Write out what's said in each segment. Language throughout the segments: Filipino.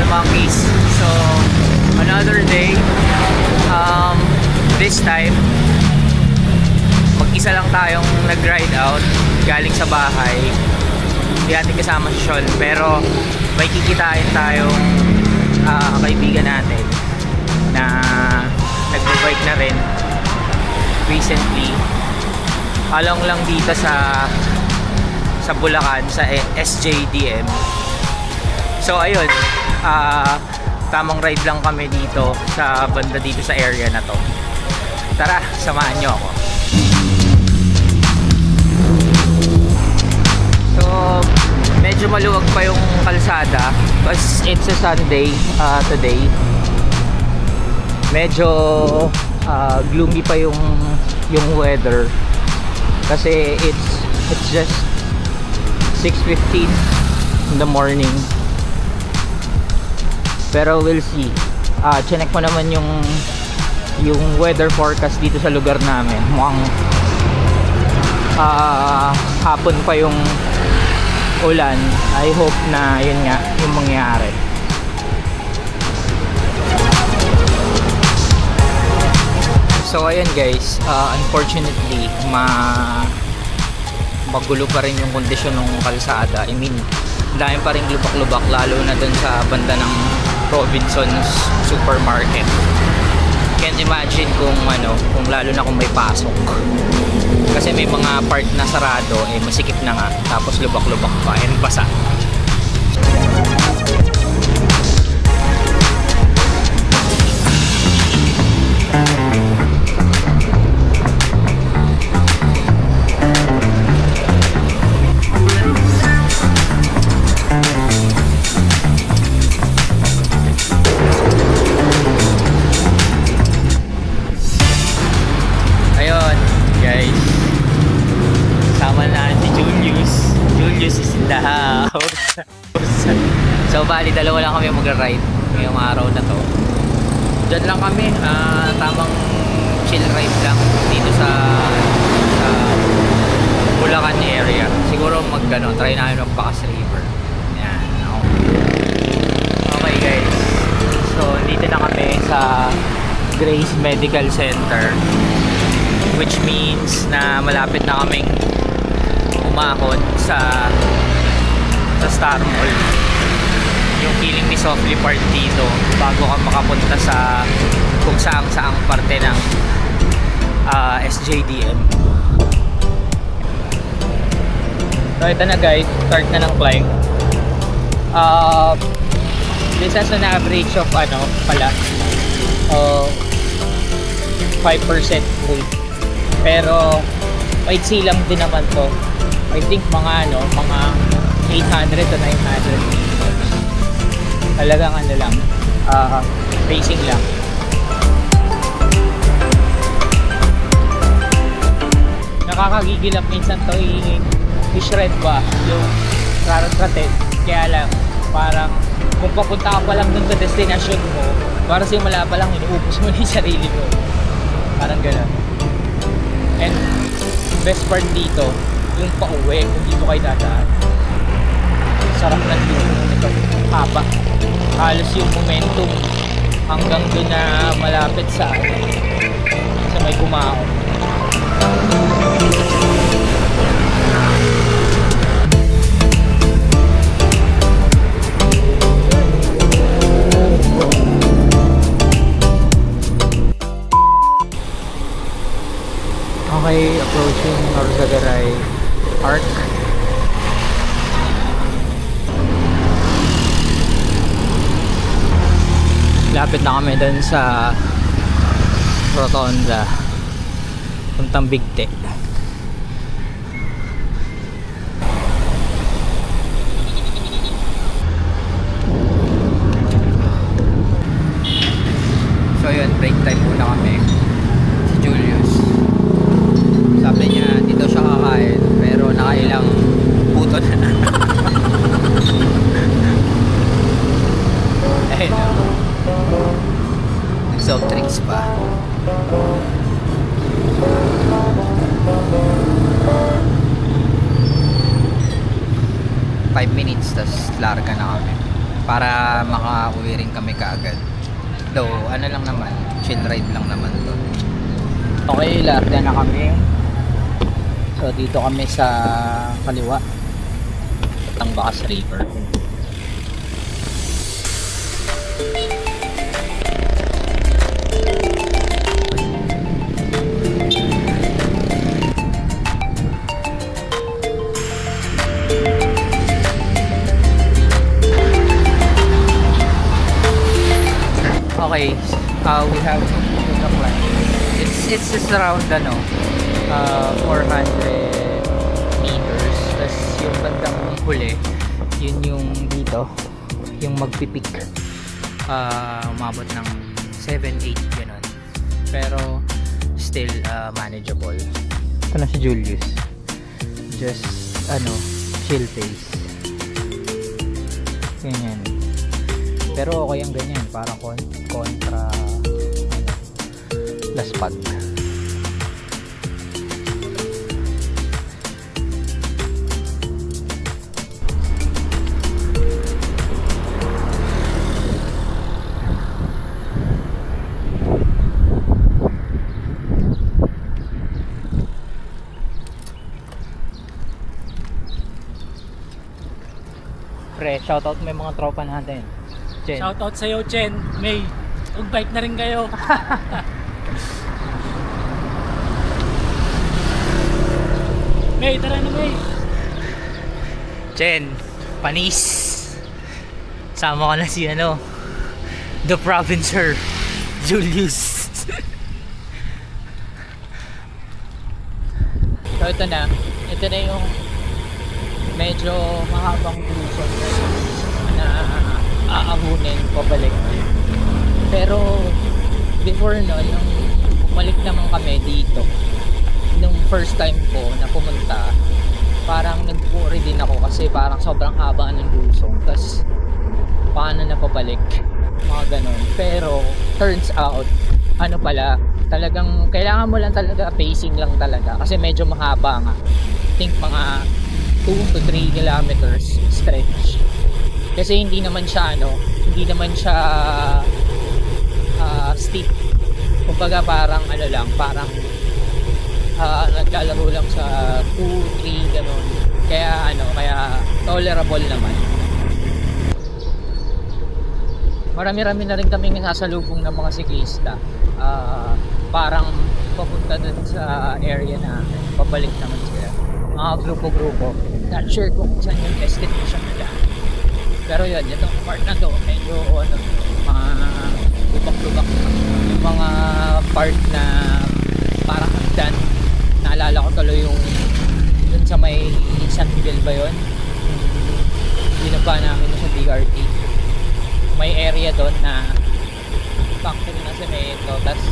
Monkeys. So another day. This time mag-isa lang tayong nag-ride out galing sa bahay. Hindi natin kasama si Sean, pero may kikitain tayong kaibigan natin na nag-bike na rin recently along lang dito sa Bulacan, sa SJDM. So ayun, tamang ride lang kami dito sa banda dito sa area na to. Tara, samahan nyo ako. So medyo maluwag pa yung kalsada because it's a Sunday today. Medyo gloomy pa yung weather kasi it's just 6:15 in the morning. Pero we'll see. Chinek ko naman yung weather forecast dito sa lugar namin. Mukhang hapon pa yung ulan. I hope na yun nga yung mangyari. So ayan guys, unfortunately magulo pa rin yung kondisyon ng kalsada. I mean, dahil pa rin lubak-lubak, lalo na dun sa banda ng Robinson's Supermarket. Can't imagine kung lalo na kung may pasok. Kasi may mga part na sarado, masikip na nga, tapos lubak-lubak pa, basa. So bali, dalawa lang kami mag-ride ngayong araw na to. Diyan lang kami, tamang chill ride lang dito sa Bulacan area. Siguro try namin magpakas river. Yan, okay guys, so dito na kami sa Grace Medical Center, which means na malapit na kaming umahon sa Star Mall, yung Killing Me Softly part dito, bago ka makapunta sa kung saang parte ng SJDM. So ito na guys, start na ng climb. This has an average of 5% weight, pero maiksi lang din naman to. I think mga 800 to 900 meters. Talagang lang, pacing lang. Nakakagigilap minsan to, i-shred ba yung rated. Kaya lang, parang kung papunta ka pa lang dun sa destination mo, para simula pa lang, inuubos mo na yung sarili mo. Parang gano'n. And best part dito, yung pauwi, kung dito kayo dadaan. Sarap ng ito, haba. Halos yung momentum hanggang doon na malapit sa may Cumao. Okay, approaching Norzagaray Park. Lapit na kami dun sa Rotonda puntang Bigte. So yun, break time muna kami. Si Julius, sabi niya dito siya kakain, pero nakailang puto na. Ayun, soft drinks pa. 5 minutes, tas larga na kami. para makauwi rin kami kaagad. Though ano lang naman, chill ride lang naman to. Okay, larga na kami. So dito kami sa kaliwa ng Bacas River. Okay, we have the climb. It's just around 400 meters. Tapos yung bandang huli, yun yung dito, yung magpipik. Umabot ng 7-8 ganun. Pero still manageable. Ito na si Julius. Just chill pace. Ganyan. Pero okay ang ganyan, parang kontra laspag. Pre, shoutout mo yung mga tropa natin. Chen. Shoutout sa'yo, Chen. May, mag-bike na rin kayo. May, tara na, May. Chen, panis. Sama ka na si The Provincer, Julius. So ito na yung medyo mahabang cruise na aahunin pabalik. Pero before nung bumalik naman kami dito, nung first time ko na pumunta, parang nag-worry din ako kasi parang sobrang haba ng lusong. Tapos paano na pabalik, mga ganon. Pero turns out pala, talagang kailangan mo lang talaga pacing lang talaga kasi medyo mahaba nga. I think mga 2 to 3 kilometers stretch. Kasi hindi naman siya steep. Kumbaga parang parang naglalaro lang sa 2, 3 ganon. Kaya tolerable naman. Marami-rami na rin kaming nasalubong ng mga siklista. Parang papunta dun sa area na pabalik naman sila. Mga grupo-grupo. Not sure kung saan yung destination nila. Pero yun, itong part na to, medyo mga lubak-lubak. Yung mga part na parang hagdan. Naalala ko tuloy yung dun sa may San Miguel ba yun? Binaba namin sa BRT. May area doon na factory na semento. Tapos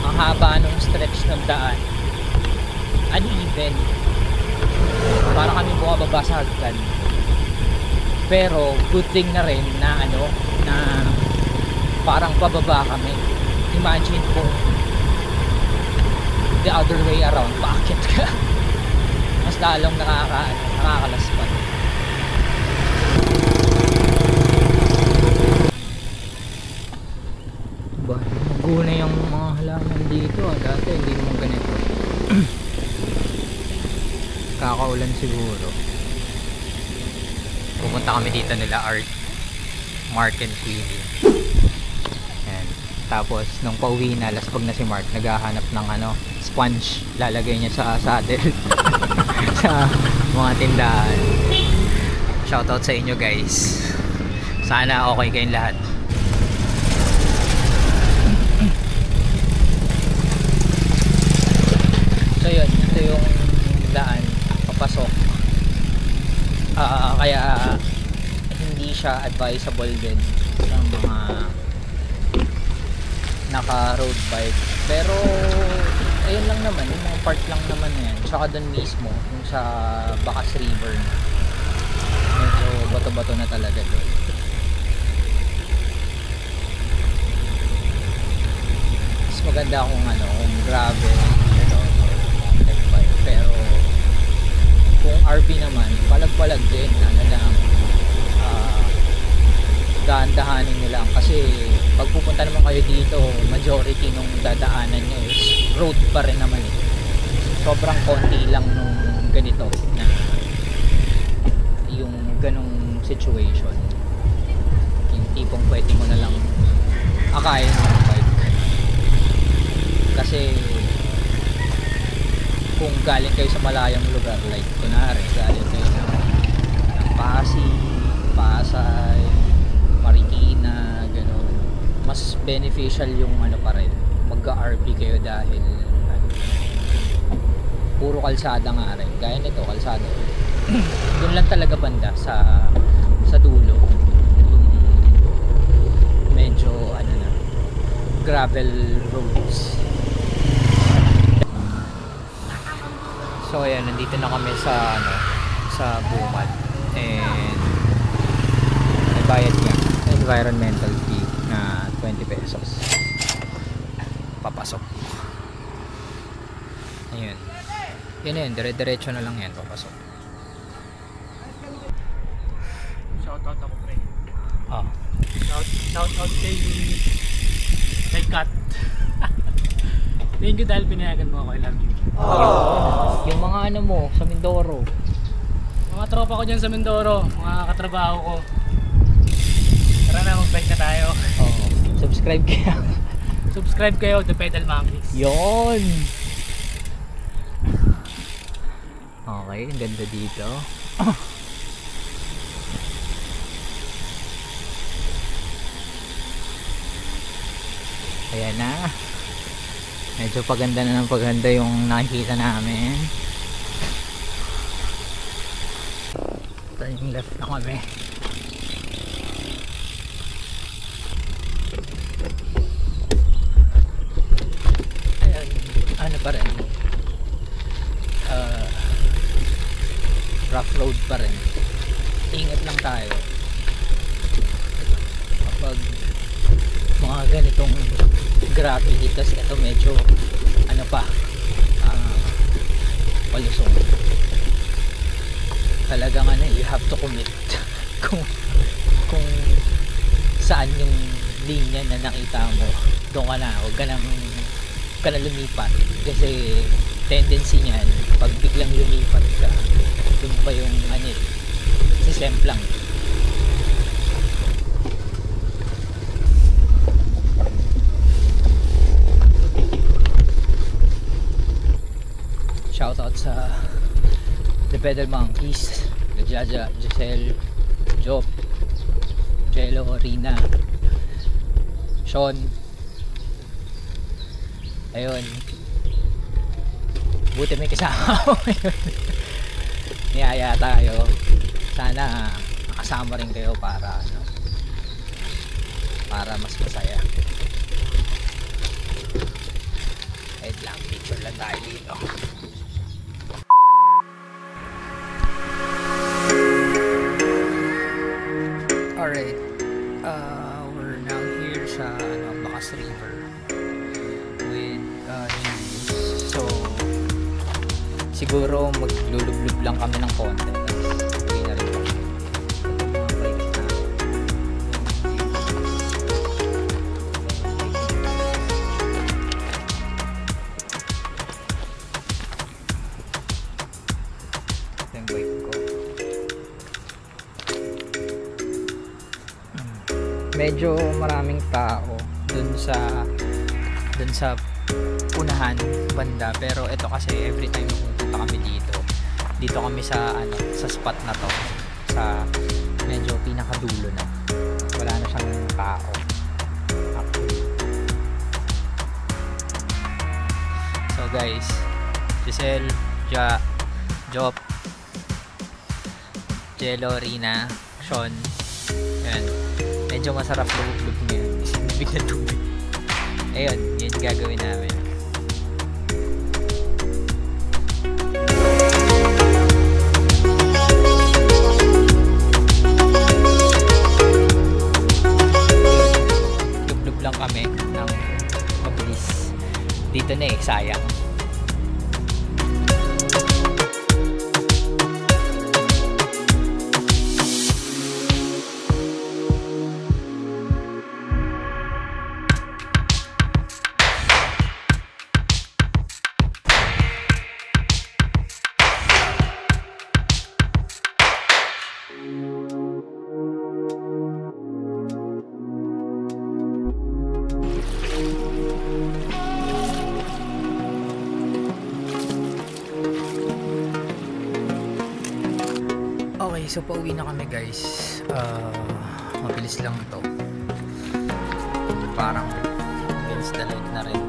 ang haba nung stretch ng daan. Uneven. Para kami bumababa sa hagdan. Pero good thing na rin na na parang pababa kami. Imagine kung the other way around, bakit ka? Mas lalong nakakalaspan. Ba, naguna yung mga halaman dito. Dati hindi naman ganito. Kakaulan siguro. Pupunta kami dito nila Mark and Queenie. Ayan. Tapos nung pauwi na, laspag na si Mark, naghahanap ng sponge, lalagay niya sa saddle. Sa mga tindahan. Shoutout sa inyo guys. Sana okay kayong lahat. So yun, ito yung daan papasok. Kaya hindi siya advisable din sa mga naka road bike. Pero ayun lang naman, yung mga part lang naman yan. Tsaka doon mismo yung sa Bacas River, medyo bato-bato na talaga doon. Mas maganda kung kung gravel mountain bike. Pero kung RV naman, palag-palag din, dahan-dahanin nyo lang kasi pag pupunta naman kayo dito, majority nung dadaanan nyo is road pa rin naman eh. Sobrang konti lang nung ganito na yung ganong situation, yung tipong pwede mo na lang akayin ng bike. Kasi kung galing kayo sa malayang lugar, like kunwari galing kayo ng Pasay, Marikina, gano'n, mas beneficial yung ano pa rin, mag-RV kayo dahil puro kalsada nga rin. Gaya nito, kalsada doon lang talaga banda sa dulo yung medyo ano na, gravel roads. So ayan, nandito na kami sa Bumad, and may bayad niya environmental fee na 20 pesos papasok. Ayun, yun, dire-diretso na lang yan papasok. Shoutout ako, pre. Oh. Shoutout kay Kat. Thank you dahil pinayagan mo ako. I love you. Yung mga ano mo sa Mindoro, Mga tropa ko dyan sa Mindoro, mga katrabaho ko. Tara na, mag-bike na tayo. oh, subscribe kayo. Subscribe kayo, The Pedal Monkeys. Yon. Okay, ang ganda dito. Ayan na. Medyo paganda na ng paganda yung nakikita namin. Turning left na kami. Ayan, ano pa rin, rough road pa rin. Ingat lang tayo kapag mga ganitong gravelly, kasi ito medyo ano pa, palusong. Talagang ano, you have to commit kung saan yung linya na nakita mo, doon ka na, huwag ka na lumipat, kasi tendency niyan pag biglang lumipat ka, doon pa yung ano, sisemplang. Shoutout sa The Pedal Monkeys, Jaja, Giselle, Job, Jello, Rina, Sean. Ayun, buti may kasama ako ngayon. Niyaya tayo, sana makasama rin kayo para mas masaya. Wait lang, picture lang tayo dito. Alright, we're now here sa Bakas River with Julius. So siguro maglulublub lang kami ng konti, hindi na rin kami bike na. Ito yung bike ko. Medyo maraming tao dun sa unahan banda, pero ito kasi every time pupunta kami dito kami sa spot na to, sa medyo pinakadulo na, wala na siyang tao actually. So guys, Giselle, Job, Jello, Rina, Sean, yan. Medyo masarap lubog ngayon. Sinubig na tubig. Ayun, yun gagawin namin. Lublub lang kami ng mabilis. Dito na eh, sayang. Okay, so pauwi na kami guys. Mabilis lang ito. Parang against the light na rin.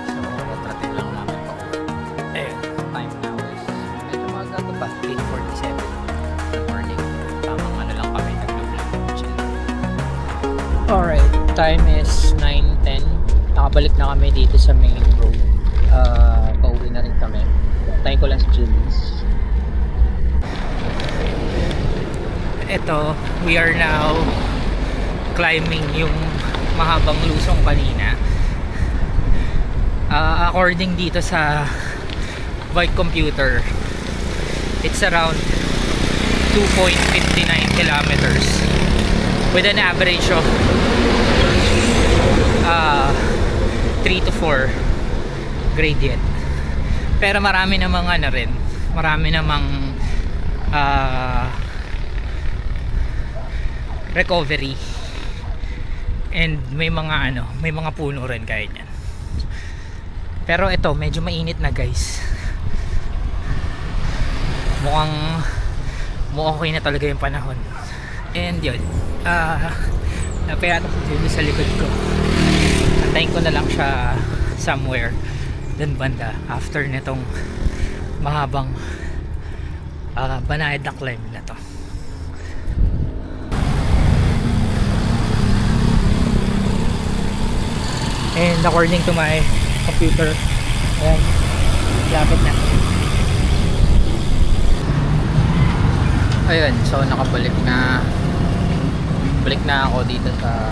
So, natratin lang namin pa uwi. Ayun, time now is medyo magaga pa. 8:47 in the morning. Tamang ano lang kami, nag-vlog. Chill. Alright, time is 9:10. Nakabalik na kami dito sa main road. Pauwi na rin kami. Tayo ko lang sa Julius. Ito, we are now climbing yung mahabang lusong kanina. According dito sa bike computer, it's around 2.59 kilometers with an average of 3 to 4 gradient. Pero marami namang ano rin, marami namang recovery, and may mga may mga puno rin kahit yan. Pero ito medyo mainit na guys. Mukhang okay na talaga yung panahon. And yun, napayata dito sa likod ko. Antayin ko na lang siya somewhere dun banda after nitong mahabang banayad na climb na to. And according to my computer, ayan, lapit na. Ayun, so nakabalik na. Balik na ako dito sa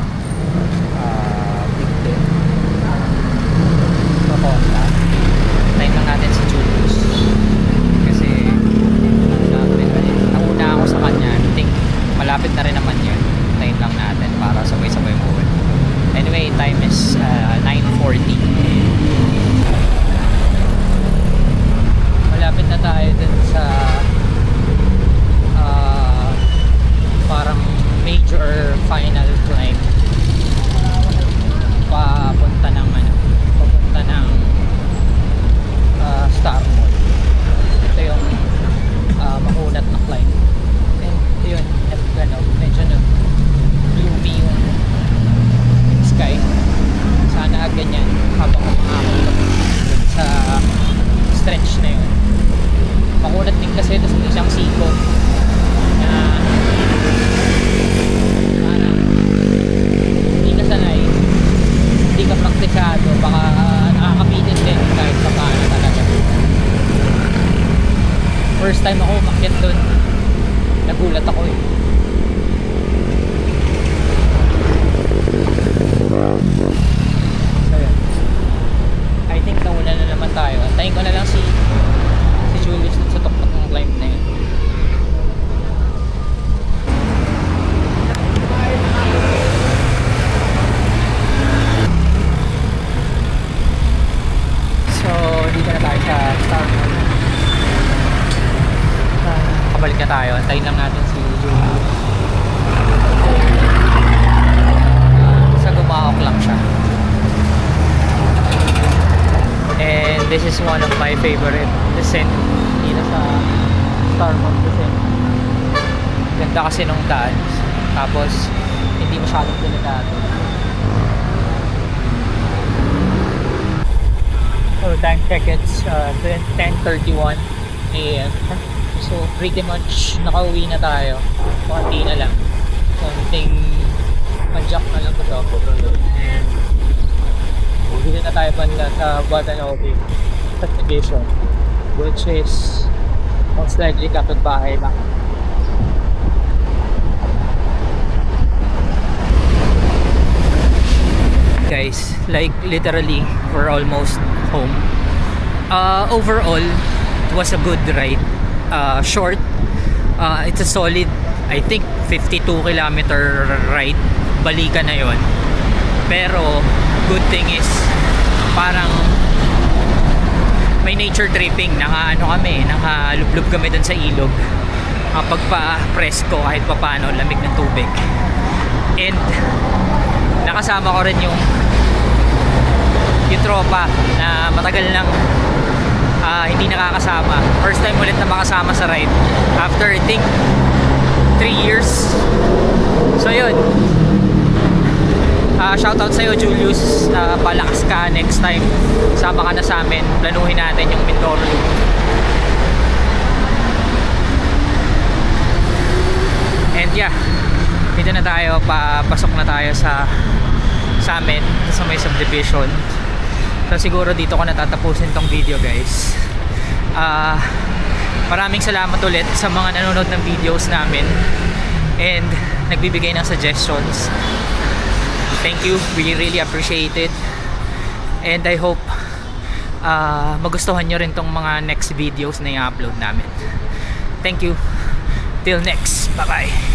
Big Ten. So, time lang natin si Julius. Kasi nauna ako sa kanya. I think malapit na rin naman yun. Time lang natin para sabay-sabay mo. Anyway, time is 9:40. Malapit na tayo dun sa parang major final climb. Papunta ng Star Mall. Ito yung makunat na climb. And yun, medyo gloomy yung sky. Sana ganyan habang umaakot sa stretch na yun. Makunat din kasi ito sa isang siko na parang hindi ka sanay, hindi ka praktisado, baka nakakapitin din kahit pa paano talaga. First time ako umakyat dun, nagulat ako eh. So yun, I think nauna na naman tayo. Antayin ko na lang si Julius sa tuktok ng climb na yun. So dito na tayo sa Star Mall. Kabalik na tayo. Antayin lang natin si Julius. Gumaok lang siya. And this is one of my favorite descent dito sa Star Mall descent. Ganda kasi nung daan. Tapos hindi masyadong delikado. So time check, it's 10:31 AM. So pretty much nakauwi na tayo. Konti na lang. Konting mag-jack na lang ito. Dito na tayo banda sa Guadalupe subdivision, which is most likely kapitbahay lang. Guys, like literally we're almost home. Overall it was a good ride. Short, it's a solid, I think 52 kilometer ride. Balikan na yon. Pero good thing is parang may nature tripping. Nakalublub kami dun sa ilog. Pagpa-presko kahit pa paano, lamig ng tubig. And nakasama ko rin yung tropa na matagal nang hindi nakakasama. First time ulit na makasama sa ride after I think 3 years. So yun, shoutout sa'yo Julius, palakas ka next time, sama ka na sa amin, planuhin natin yung Mindoro Loop. And yeah, dito na tayo, papasok na tayo sa amin, sa may subdivision. So siguro dito ko natatapusin tong video guys. Maraming salamat ulit sa mga nanonood ng videos namin and nagbibigay ng suggestions. Thank you, we really appreciate it. And I hope magustuhan nyo rin tong mga next videos na i-upload namin. Thank you, till next, bye bye.